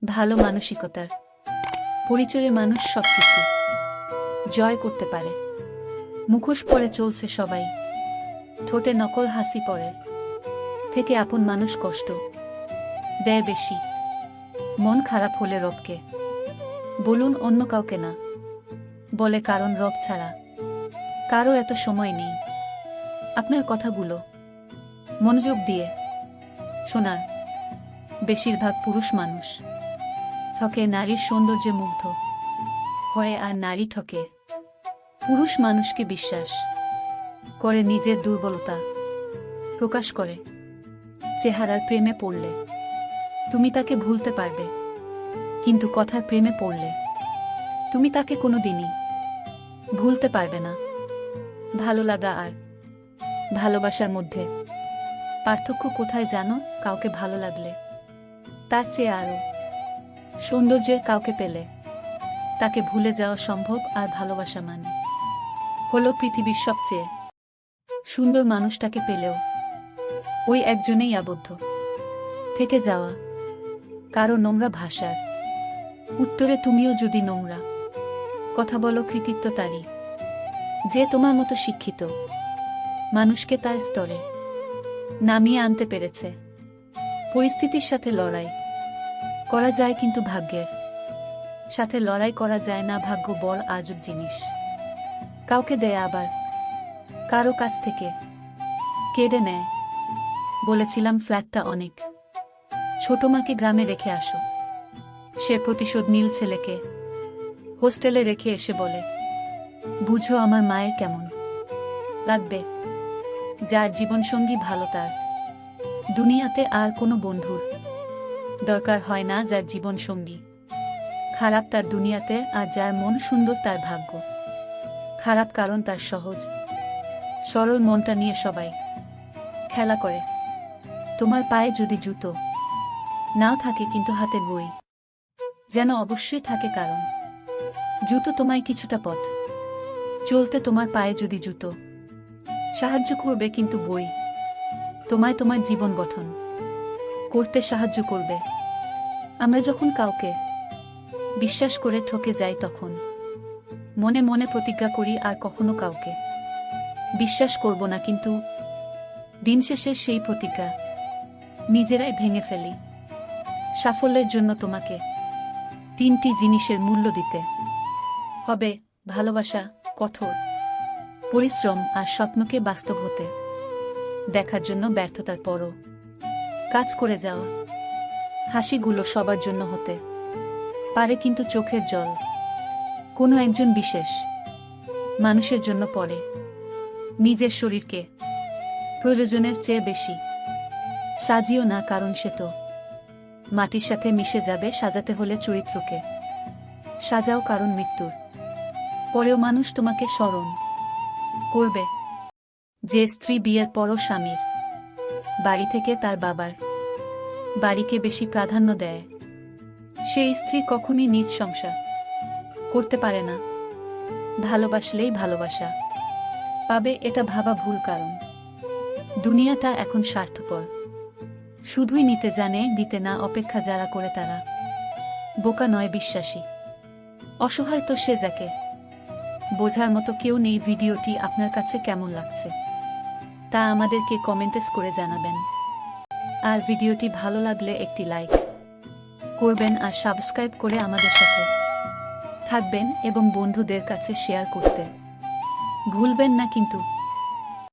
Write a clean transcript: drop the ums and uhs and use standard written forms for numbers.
ভালো মানসিকতার পরিচয়ে মানুষ সবকিছু জয় করতে পারে। মুখোশ পরে চলছে সবাই, ঠোঁটে নকল হাসি পরে থেকে আপন মানুষ কষ্ট দেয় বেশি। মন খারাপ হলে রবকে বলুন, অন্য কাউকে না। বলে কারণ রব ছাড়া কারো এত সময় নেই। আপনার কথাগুলো মনোযোগ দিয়ে শোনার। বেশিরভাগ পুরুষ মানুষ ঠকে নারীর সৌন্দর্যে মুগ্ধ হয়, আর নারী ঠকে পুরুষ মানুষকে বিশ্বাস করে নিজের দুর্বলতা প্রকাশ করে। চেহারার প্রেমে পড়লে তুমি তাকে ভুলতে পারবে, কিন্তু কথার প্রেমে পড়লে তুমি তাকে কোনোদিনই ভুলতে পারবে না। ভালো লাগা আর ভালোবাসার মধ্যে পার্থক্য কোথায় জানো? কাউকে ভালো লাগলে তার চেয়ে আরও সৌন্দর্যের কাউকে পেলে তাকে ভুলে যাওয়া সম্ভব। আর ভালোবাসা মানে হলো পৃথিবীর সবচেয়ে সুন্দর মানুষটাকে পেলেও ওই একজনেই আবদ্ধ থেকে যাওয়া। কারো নোংরা ভাষার উত্তরে তুমিও যদি নোংরা কথা বলো, কৃতিত্ব তারই যে তোমার মতো শিক্ষিত মানুষকে তার স্তরে নামিয়ে আনতে পেরেছে। পরিস্থিতির সাথে লড়াই করা যায়, কিন্তু ভাগ্যের সাথে লড়াই করা যায় না। ভাগ্য বড় আজব জিনিস, কাউকে দেয় আবার কারো কাছ থেকে কেড়ে নেয়। বলেছিলাম ফ্ল্যাটটা অনেক ছোট, মাকে গ্রামে রেখে আসো। সে প্রতিশোধ নীল ছেলেকে হোস্টেলে রেখে এসে বলে, বুঝো আমার মায়ের কেমন লাগবে। যার জীবনসঙ্গী ভালো তার দুনিয়াতে আর কোনো বন্ধুর দরকার হয় না। যার জীবনসঙ্গী খারাপ তার দুনিয়াতে, আর যার মন সুন্দর তার ভাগ্য খারাপ, কারণ তার সহজ সরল মনটা নিয়ে সবাই খেলা করে। তোমার পায়ে যদি জুতো নাও থাকে, কিন্তু হাতে বই যেন অবশ্যই থাকে, কারণ জুতো তোমায় কিছুটা পথ চলতে, তোমার পায়ে যদি জুতো সাহায্য করবে, কিন্তু বই তোমায় তোমার জীবন গঠন করতে সাহায্য করবে। আমরা যখন কাউকে বিশ্বাস করে ঠকে যাই, তখন মনে মনে প্রতিজ্ঞা করি আর কখনো কাউকে বিশ্বাস করব না, কিন্তু দিন শেষে সেই প্রতিজ্ঞা নিজেরাই ভেঙে ফেলি। সাফল্যের জন্য তোমাকে 3টি জিনিসের মূল্য দিতে হবে: ভালোবাসা, কঠোর পরিশ্রম, আর স্বপ্নকে বাস্তব হতে দেখার জন্য ব্যর্থতার পরও কাজ করে যাওয়া। হাসিগুলো সবার জন্য হতে পারে, কিন্তু চোখের জল কোনো একজন বিশেষ মানুষের জন্য পড়ে। নিজের শরীরকে প্রয়োজনের চেয়ে বেশি সাজিও না, কারণ সে তো মাটির সাথে মিশে যাবে। সাজাতে হলে চরিত্রকে সাজাও, কারণ মৃত্যুর পরেও মানুষ তোমাকে স্মরণ করবে। যে স্ত্রী বিয়ের পরও স্বামীর বাড়ি থেকে তার বাবার বাড়িকে বেশি প্রাধান্য দেয়, সেই স্ত্রী কখনই নিজ সংসার করতে পারে না। ভালোবাসলেই ভালোবাসা পাবে, এটা ভাবা ভুল, কারণ দুনিয়াটা এখন স্বার্থপর। শুধুই নিতে জানে, দিতে না। অপেক্ষা যারা করে তারা বোকা নয়, বিশ্বাসী। অসহায় তো সে যাকে বোঝার মতো কেউ নেই। ভিডিওটি আপনার কাছে কেমন লাগছে তা আমাদেরকে কমেন্টস করে জানাবেন। আর ভিডিওটি ভালো লাগলে একটি লাইক করবেন, আর সাবস্ক্রাইব করে আমাদের সাথে থাকবেন এবং বন্ধুদের কাছে শেয়ার করতে ভুলবেন না কিন্তু।